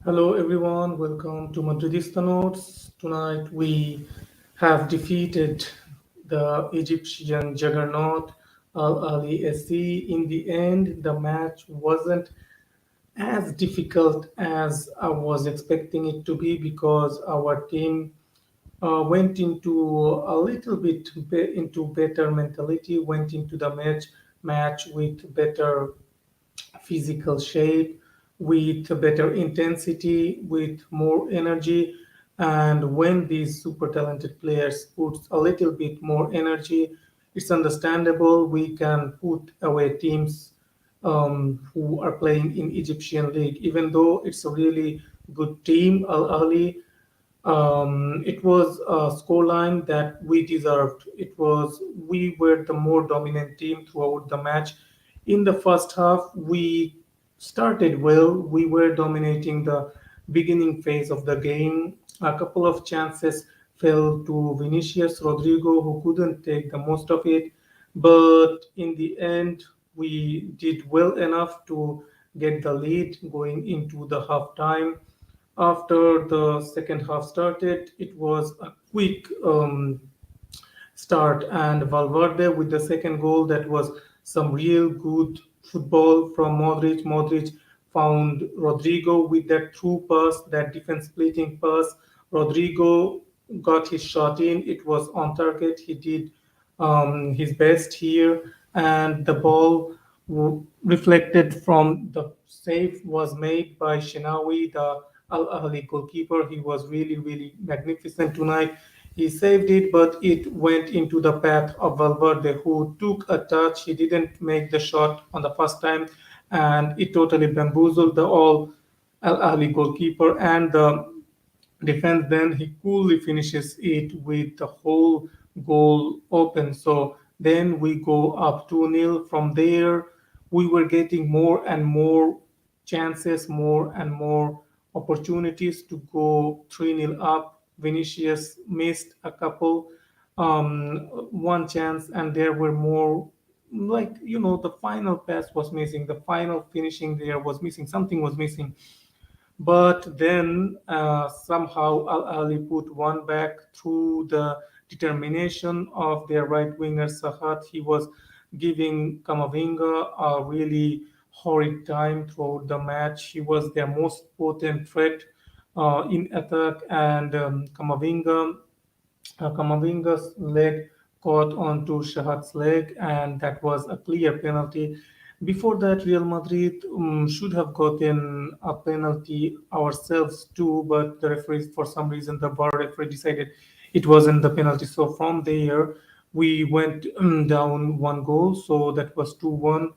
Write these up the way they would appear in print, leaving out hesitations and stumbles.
Hello everyone, welcome to Madridista Notes. Tonight we have defeated the Egyptian juggernaut Al Ahly SC. In the end, the match wasn't as difficult as I was expecting it to be because our team went into a little bit into better mentality, went into the match with better physical shape, with better intensity, with more energy. And when these super talented players put a little bit more energy, it's understandable we can put away teams who are playing in Egyptian league. Even though it's a really good team, Al Ahly, it was a scoreline that we deserved. It was we were the more dominant team throughout the match. In the first half, we started well. We were dominating the beginning phase of the game. A couple of chances fell to Vinicius Rodrigo, who couldn't take the most of it. But in the end, we did well enough to get the lead going into the halftime. After the second half started, it was a quick start, and Valverde with the second goal, that was some real good football from Modric. Modric found Rodrigo with that through pass, that defense splitting pass. Rodrigo got his shot in. It was on target. He did his best here, and the ball reflected from the save was made by Shenawi, the Al Ahly goalkeeper. He was really, really magnificent tonight. He saved it, but it went into the path of Valverde, who took a touch. He didn't make the shot on the first time, and it totally bamboozled the all Al Ahly goalkeeper and the defense. Then he coolly finishes it with the whole goal open. So then we go up 2-0. From there, we were getting more and more chances, more and more opportunities to go 3-0 up. Vinicius missed a couple, one chance, and there were more. Like, the final pass was missing, the final finishing there was missing, something was missing. But then somehow Al Ahly put one back through the determination of their right winger Sahat. He was giving Kamavinga a really horrid time throughout the match. He was their most potent threat in attack, and Kamavinga's leg caught onto Shahat's leg, and that was a clear penalty. Before that, Real Madrid should have gotten a penalty ourselves too, but the referee, for some reason, the VAR referee decided it wasn't the penalty. So from there, we went down one goal, so that was 2-1.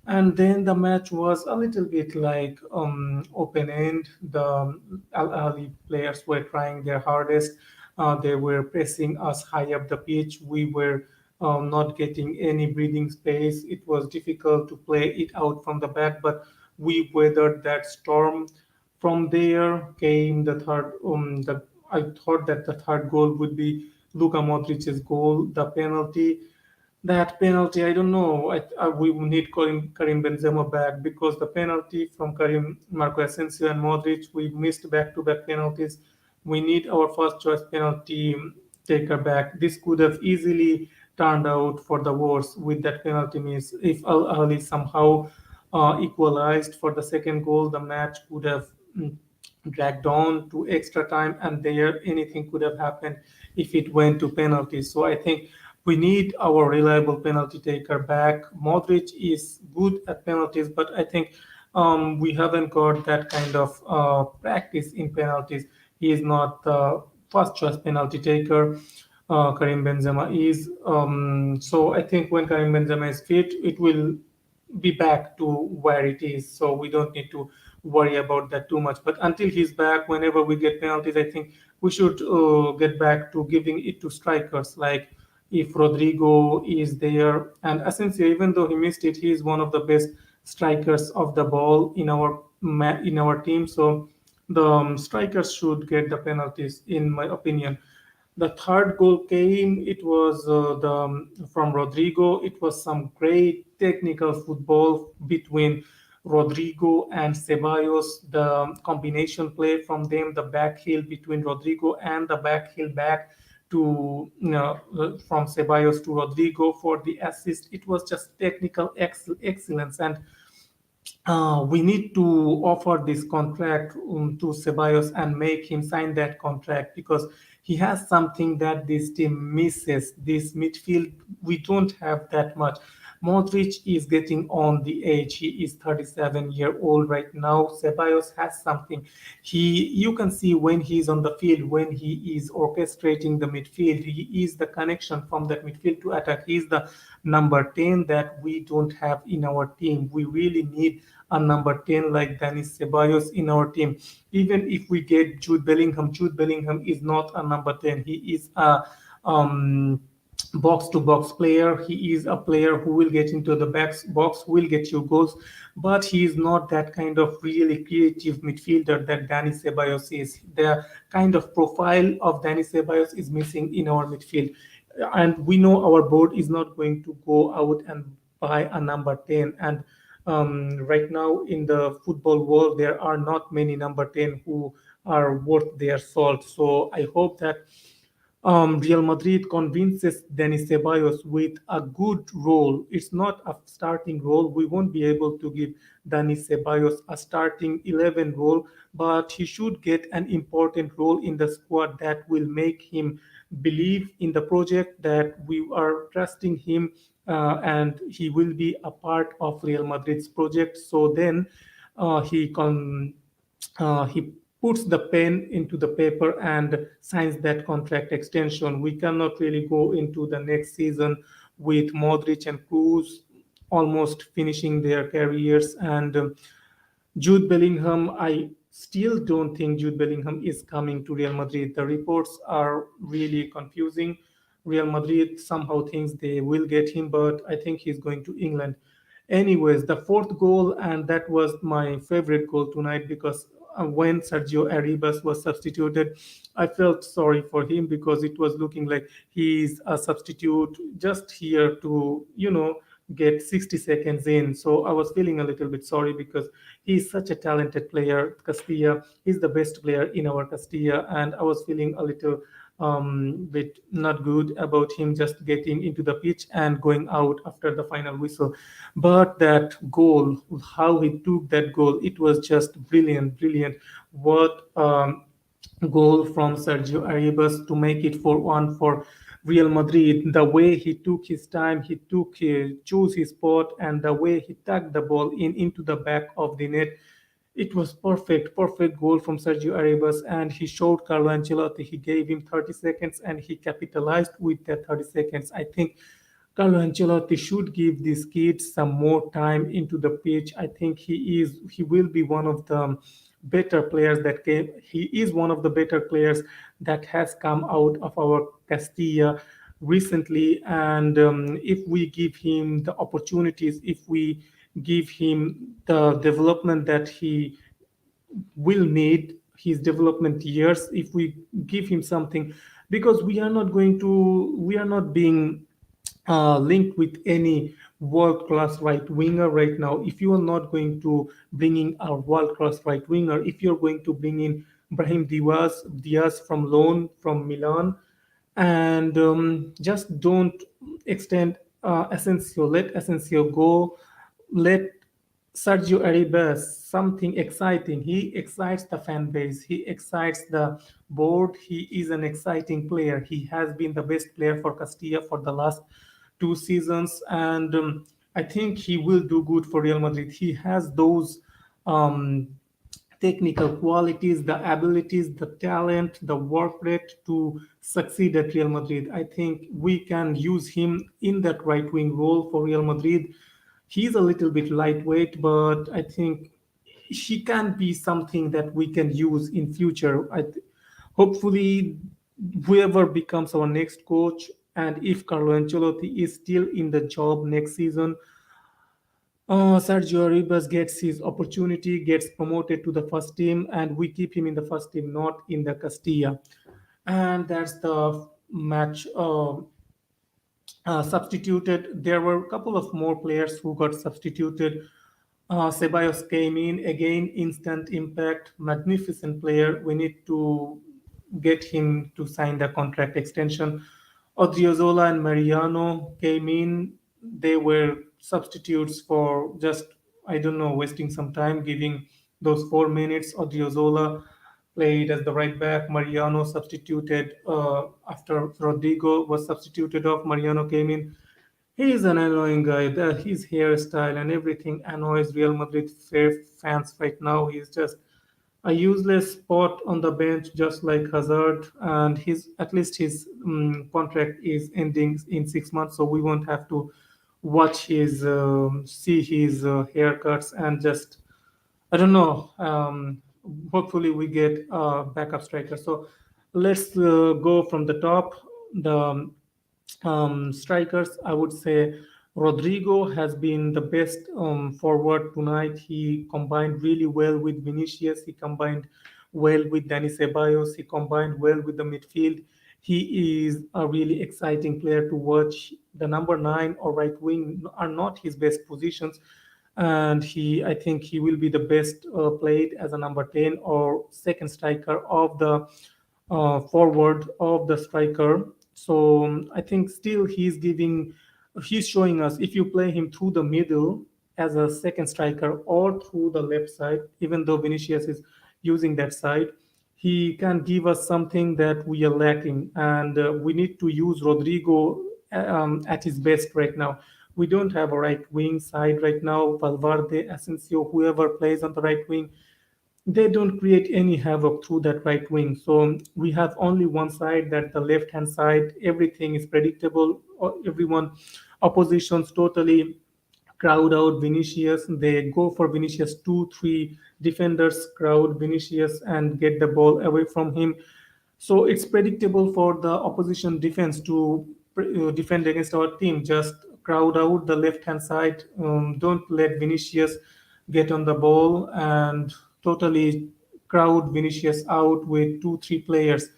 And then the match was a little bit like open end. The Al Ahly players were trying their hardest. They were pressing us high up the pitch. We were not getting any breathing space. It was difficult to play it out from the back, but we weathered that storm. From there came the third. I thought that the third goal would be Luka Modric's goal, the penalty. That penalty, I don't know. We need Karim Benzema back, because the penalty from Karim, Marco Asensio, and Modric, we missed back-to-back penalties. We need our first choice penalty taker back. This could have easily turned out for the worse with that penalty miss. If Al Ahly somehow equalized for the second goal, the match could have dragged on to extra time, and there anything could have happened if it went to penalties. So I think we need our reliable penalty taker back. Modric is good at penalties, but I think we haven't got that kind of practice in penalties. He is not the first choice penalty taker. Karim Benzema is. So I think when Karim Benzema is fit, it will be back to where it is. So we don't need to worry about that too much. But until he's back, whenever we get penalties, I think we should get back to giving it to strikers. Like if Rodrigo is there, and Asensio, even though he missed it, he is one of the best strikers of the ball in our team. So the strikers should get the penalties, in my opinion. The third goal came. It was the from Rodrigo. It was some great technical football between Rodrigo and Ceballos, the combination play from them, the back heel between Rodrigo and the back heel back to from Ceballos to Rodrigo for the assist. It was just technical excellence, and we need to offer this contract to Ceballos and make him sign that contract because he has something that this team misses. This midfield, we don't have that much. Modric is getting on the age. He is 37-year-old right now. Ceballos has something. You can see when he's on the field, when he is orchestrating the midfield, he is the connection from that midfield to attack. He's the number 10 that we don't have in our team. We really need a number 10 like Dennis Ceballos in our team. Even if we get Jude Bellingham is not a number 10. He is a um, box to box player. He is a player who will get into the box, who will get you goals, but he is not that kind of really creative midfielder that Dani Ceballos is. The kind of profile of Dani Ceballos is missing in our midfield. And we know our board is not going to go out and buy a number 10. And right now in the football world, there are not many number 10 who are worth their salt. So I hope that Real Madrid convinces Denis Ceballos with a good role. It's not a starting role. We won't be able to give Denis Ceballos a starting 11 role, but he should get an important role in the squad that will make him believe in the project, that we are trusting him, and he will be a part of Real Madrid's project. So then he puts the pen into the paper and signs that contract extension. We cannot really go into the next season with Modric and Cruz almost finishing their careers. And Jude Bellingham, I still don't think Jude Bellingham is coming to Real Madrid. The reports are really confusing. Real Madrid somehow thinks they will get him, but I think he's going to England. Anyways, the fourth goal, and that was my favorite goal tonight because when Sergio Arribas was substituted, I felt sorry for him because it was looking like he's a substitute just here to, get 60 seconds in. So I was feeling a little bit sorry because he's such a talented player. Castilla, he's the best player in our Castilla, and I was feeling a little bit not good about him just getting into the pitch and going out after the final whistle. But that goal, how he took that goal, it was just brilliant, brilliant. What goal from Sergio Arribas to make it 4-1 for Real Madrid. The way he took his time, he chose his spot, and the way he tucked the ball in into the back of the net, it was perfect, perfect goal from Sergio Arribas, and he showed Carlo Ancelotti. He gave him 30 seconds, and he capitalized with that 30 seconds. I think Carlo Ancelotti should give this kid some more time into the pitch. I think he will be one of the better players that came. He is one of the better players that has come out of our Castilla recently. And if we give him the opportunities, if we give him the development that he will need, his development years, if we give him something, because we are not being linked with any world class right winger right now. If you are not going to bring in a world class right winger, if you're going to bring in Brahim Diaz from loan from Milan, and just don't extend Asensio. Let Asensio go. Let Sergio Arribas something exciting. He excites the fan base. He excites the board. He is an exciting player. He has been the best player for Castilla for the last 2 seasons, and I think he will do good for Real Madrid. He has those um, technical qualities, the abilities, the talent, the work rate to succeed at Real Madrid. I think we can use him in that right wing role for Real Madrid. He's a little bit lightweight, but I think he can be something that we can use in future. Hopefully, whoever becomes our next coach, and if Carlo Ancelotti is still in the job next season, Sergio Arribas gets his opportunity, gets promoted to the first team, and we keep him in the first team, not in the Castilla. And that's the match substituted. There were a couple of more players who got substituted. Ceballos came in again, instant impact, magnificent player. We need to get him to sign the contract extension. Odriozola and Mariano came in. They were substitutes for just, I don't know, wasting some time, giving those 4 minutes. Odriozola played as the right back. Mariano substituted after Rodrigo was substituted off. Mariano came in. He is an annoying guy. His hairstyle and everything annoys Real Madrid fans right now. He's just a useless spot on the bench, just like Hazard. And his at least his contract is ending in 6 months, so we won't have to watch his see his haircuts and just I don't know. Hopefully, we get a backup striker. So let's go from the top. The strikers, I would say Rodrigo has been the best forward tonight. He combined really well with Vinicius. He combined well with Dani Ceballos. He combined well with the midfield. He is a really exciting player to watch. The number nine or right wing are not his best positions, and I think he will be the best played as a number 10 or second striker of the forward of the striker. So I think still he's showing us if you play him through the middle as a second striker or through the left side, even though Vinicius is using that side, he can give us something that we are lacking, and we need to use Rodrigo at his best right now. We don't have a right wing side right now. Valverde, Asensio, whoever plays on the right wing, they don't create any havoc through that right wing. So we have only one side, that the left hand side. Everything is predictable. Everyone, oppositions totally crowd out Vinicius. They go for Vinicius, two, three defenders crowd Vinicius and get the ball away from him. So it's predictable for the opposition defense to defend against our team. Just crowd out the left hand side. Don't let Vinicius get on the ball and totally crowd Vinicius out with two, three players.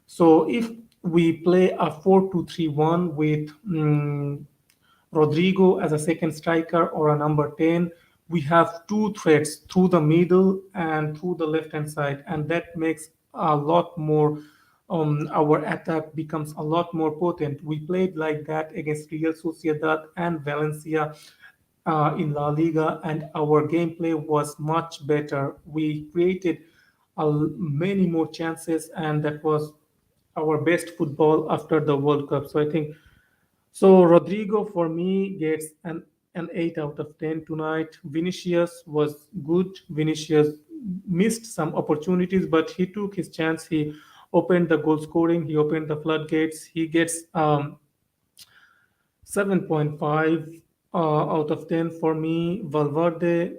So if we play a 4-2-3-1 with Rodrigo as a second striker or a number 10, we have two threats through the middle and through the left hand side, and that makes a lot more. Our attack becomes a lot more potent. We played like that against Real Sociedad and Valencia in La Liga, and our gameplay was much better. We created many more chances, and that was our best football after the World Cup. So I think so Rodrigo for me gets an 8 out of 10 tonight. Vinicius was good. Vinicius missed some opportunities, but he took his chance. He opened the goal scoring. He opened the floodgates. He gets 7.5 out of 10 for me. Valverde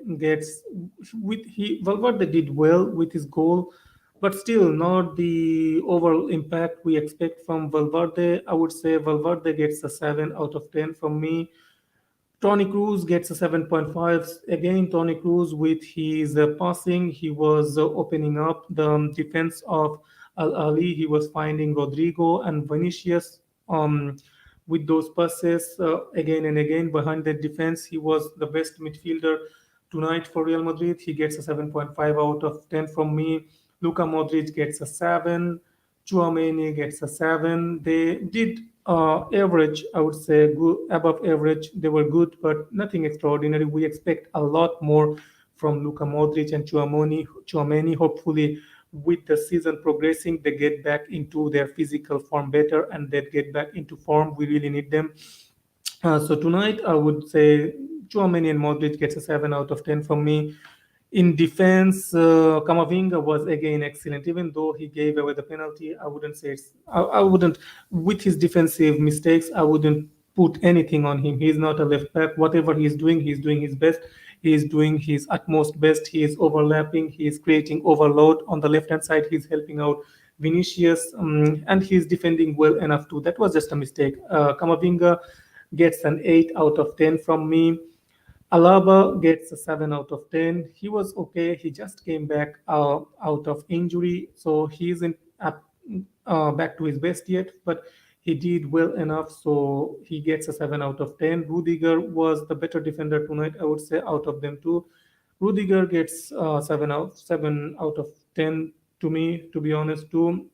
did well with his goal, but still not the overall impact we expect from Valverde. I would say Valverde gets a 7 out of 10 from me. Tony Cruz gets a 7.5. Again, Tony Cruz with his passing, he was opening up the defense of Al Ali. He was finding Rodrigo and Vinicius with those passes again and again behind the defense. He was the best midfielder tonight for Real Madrid. He gets a 7.5 out of 10 from me. Luka Modric gets a 7. Chouameni gets a 7. They did average, I would say, good, above average. They were good, but nothing extraordinary. We expect a lot more from Luka Modric and Chouameni. Hopefully, with the season progressing, they get back into their physical form better and they get back into form. We really need them. So tonight, I would say Chouameni and Modric gets a 7 out of 10 from me. In defense, Kamavinga was again excellent. Even though he gave away the penalty, I wouldn't say I wouldn't, with his defensive mistakes, I wouldn't put anything on him. He's not a left back. Whatever he's doing his best. He's doing his utmost best. He is overlapping. He is creating overload on the left hand side. He's helping out Vinicius, and he's defending well enough too. That was just a mistake. Kamavinga gets an 8 out of 10 from me. Alaba gets a 7 out of 10. He was okay. He just came back out of injury, so he isn't back to his best yet, but he did well enough, so he gets a 7 out of 10. Rudiger was the better defender tonight, I would say, out of them too. Rudiger gets 7 out of 10 to me, to be honest. Too,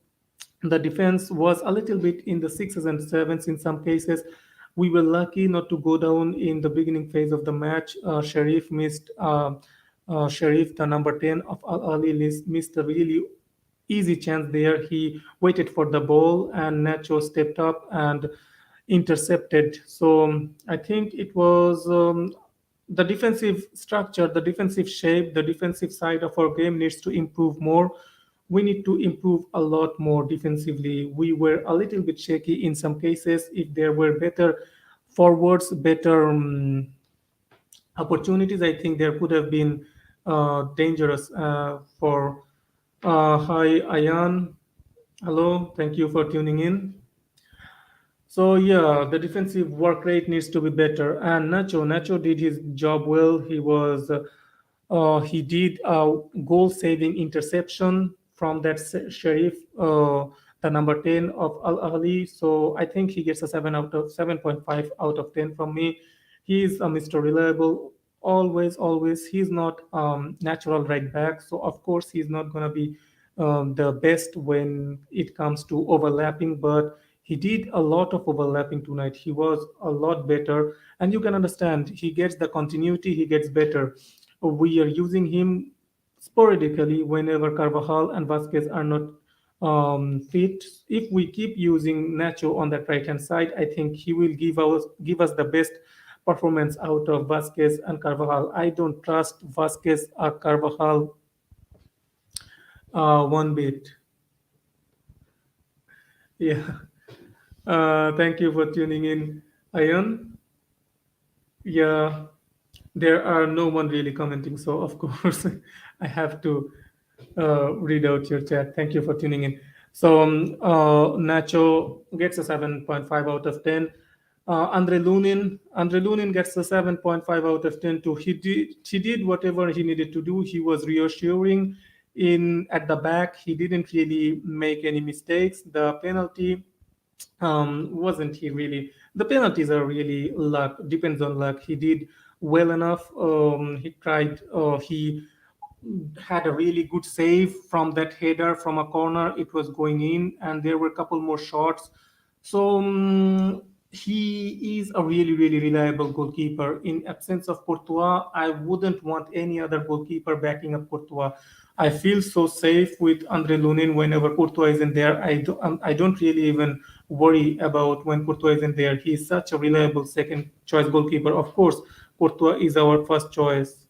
the defense was a little bit in the sixes and sevens in some cases. We were lucky not to go down in the beginning phase of the match. Sharif, the number 10 of Al Ahly, missed a really easy chance there. He waited for the ball, and Nacho stepped up and intercepted. So I think it was the defensive structure, the defensive shape, the defensive side of our game needs to improve more. We need to improve a lot more defensively. We were a little bit shaky in some cases. If there were better forwards, better opportunities, I think there could have been dangerous for. Hi, Ayan. Hello. Thank you for tuning in. So yeah, the defensive work rate needs to be better. And Nacho did his job well. He did a goal-saving interception from that Sheriff, the number 10 of Al Ahly. So I think he gets a 7 point 5 out of 10 from me. He is a Mr. Reliable. Always. He's not natural right back. So of course he's not gonna be the best when it comes to overlapping, but he did a lot of overlapping tonight. He was a lot better, and you can understand he gets the continuity, he gets better. We are using him sporadically whenever Carvajal and Vasquez are not fit. If we keep using Nacho on that right hand side, I think he will give us the best performance out of Vasquez and Carvajal. I don't trust Vasquez or Carvajal one bit. Yeah. Thank you for tuning in, Ayan. Yeah, there are no one really commenting, so of course I have to read out your chat. Thank you for tuning in. So Nacho gets a 7.5 out of 10. Andre Lunin gets a 7.5 out of 10 too. He did whatever he needed to do. He was reassuring in at the back. He didn't really make any mistakes. The penalty wasn't he really? The penalties are really luck. Depends on luck. He did well enough. He tried. He had a really good save from that header from a corner. It was going in, and there were a couple more shots. So he is a really reliable goalkeeper. In absence of Courtois, I wouldn't want any other goalkeeper backing up Courtois. I feel so safe with Andre Lunin whenever Courtois is in there. I don't really even worry about when Courtois is in there. He's such a reliable second choice goalkeeper. Of course, Courtois is our first choice.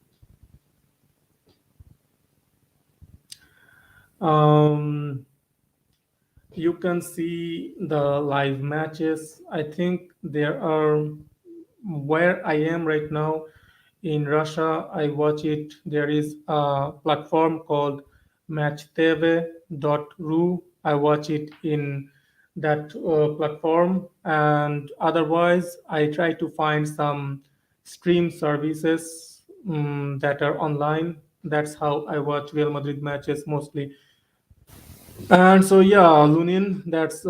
Um, you can see the live matches. I think there are where I am right now in Russia. I watch it. There is a platform called matchtv.ru. I watch it in that platform, and otherwise, I try to find some stream services that are online. That's how I watch Real Madrid matches mostly. And so yeah, Lunin, that's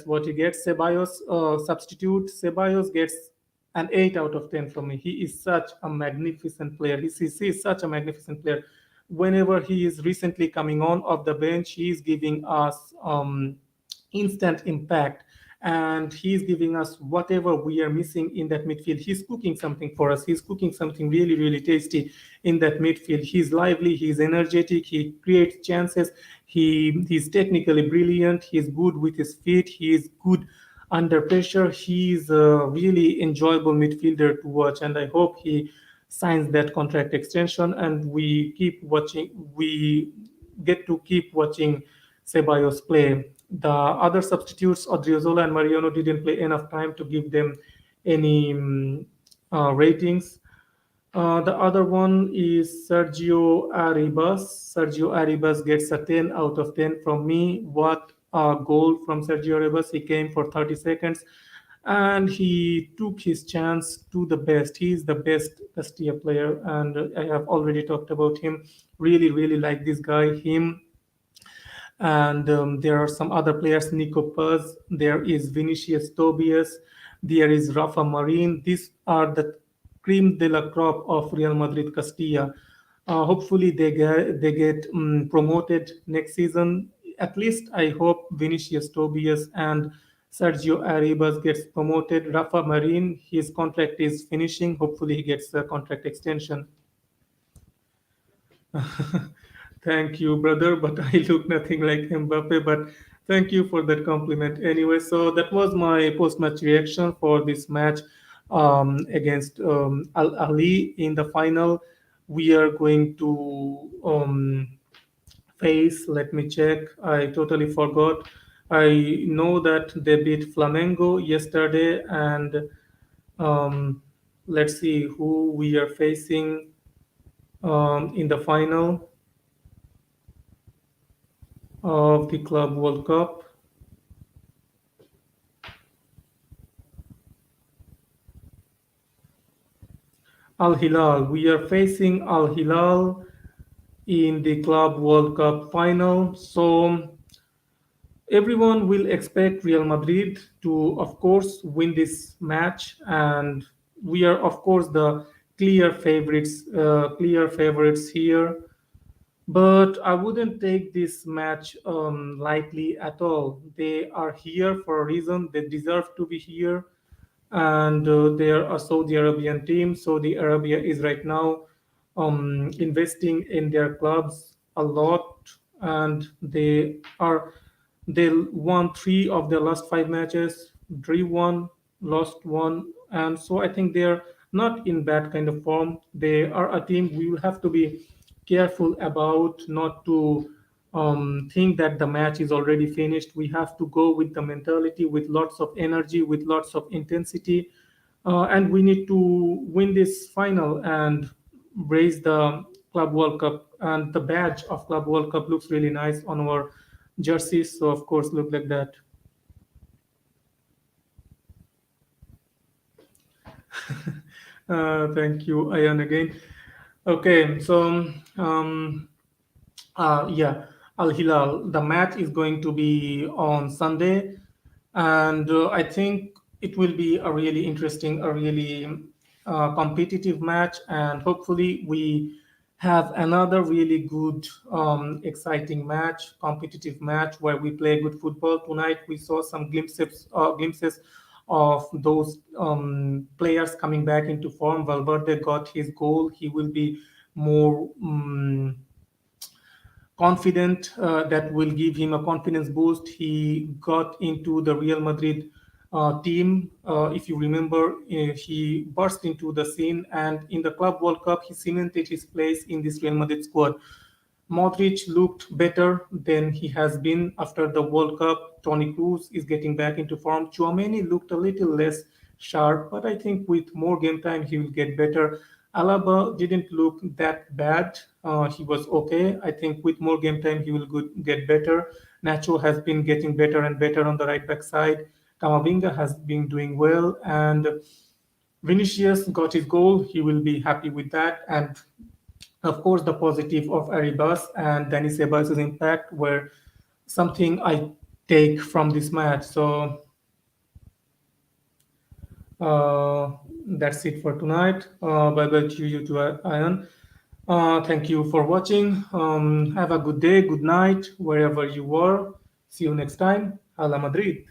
what he gets. Ceballos substitute. Ceballos gets an 8 out of 10 from me. He is such a magnificent player. He is such a magnificent player. Whenever he is recently coming on off the bench, he is giving us instant impact, and he's giving us whatever we are missing in that midfield. He's cooking something for us. He's cooking something really tasty in that midfield. He's lively, he's energetic, he creates chances. He's technically brilliant. He's good with his feet. He's good under pressure. He's a really enjoyable midfielder to watch, and I hope he signs that contract extension and we get to keep watching Ceballos play. The other substitutes, Odriozola and Mariano, didn't play enough time to give them any ratings. The other one is Sergio Arribas. Sergio Arribas gets a 10 out of 10 from me. What a goal from Sergio Arribas. He came for 30 seconds and he took his chance to the best. He is the best Castilla player, and I have already talked about him. Really like this guy. Him and there are some other players, Nico Paz, there is Vinicius Tobias, there is Rafa Marin. These are the cream de la crop of Real Madrid Castilla. Hopefully they get promoted next season. At least I hope Vinicius Tobias and Sergio Arribas gets promoted. Rafa Marin, his contract is finishing. Hopefully he gets a contract extension. Thank you, brother. But I look nothing like Mbappe. But thank you for that compliment. Anyway, so that was my post-match reaction for this match against Al Ahly in the final. We are going to face. Let me check. I totally forgot. I know that they beat Flamengo yesterday, and um, let's see who we are facing in the final of the Club World Cup. Al Hilal. We are facing Al Hilal in the Club World Cup final. So everyone will expect Real Madrid to, of course, win this match, and we are, of course, the clear favorites here. But I wouldn't take this match lightly at all. They are here for a reason. They deserve to be here, and they are a Saudi Arabian team. Saudi Arabia is right now investing in their clubs a lot, and they won three of their last five matches, drew one, lost one, and so I think they're not in bad kind of form. They are a team we will have to be careful about, not to think that the match is already finished. We have to go with the mentality, with lots of energy, with lots of intensity, and we need to win this final and raise the Club World Cup. And the badge of Club World Cup looks really nice on our jerseys, so of course look like that. Thank you, Ayan, again. Okay, so yeah, Al Hilal. The match is going to be on Sunday, and I think it will be a really interesting, a really competitive match, and hopefully we have another really good, exciting match, competitive match where we play good football. Tonight we saw some glimpses of those players coming back into form. Valverde got his goal. He will be more. Confident, that will give him a confidence boost. He got into the Real Madrid team. If you remember, he burst into the scene, and in the Club World Cup, he cemented his place in this Real Madrid squad. Modric looked better than he has been after the World Cup. Toni Kroos is getting back into form. Chouameni looked a little less sharp, but I think with more game time he will get better. Alaba didn't look that bad. He was okay. I think with more game time he will get better. Nacho has been getting better and better on the right back side. Kamavinga has been doing well, and Vinicius got his goal. He will be happy with that. And of course, the positive of Arribas and Danny Ceballos' impact were something I take from this match. So uh, that's it for tonight. Bye bye to you, to Ian. Thank you for watching. Have a good day, good night, wherever you are. See you next time. Hala Madrid.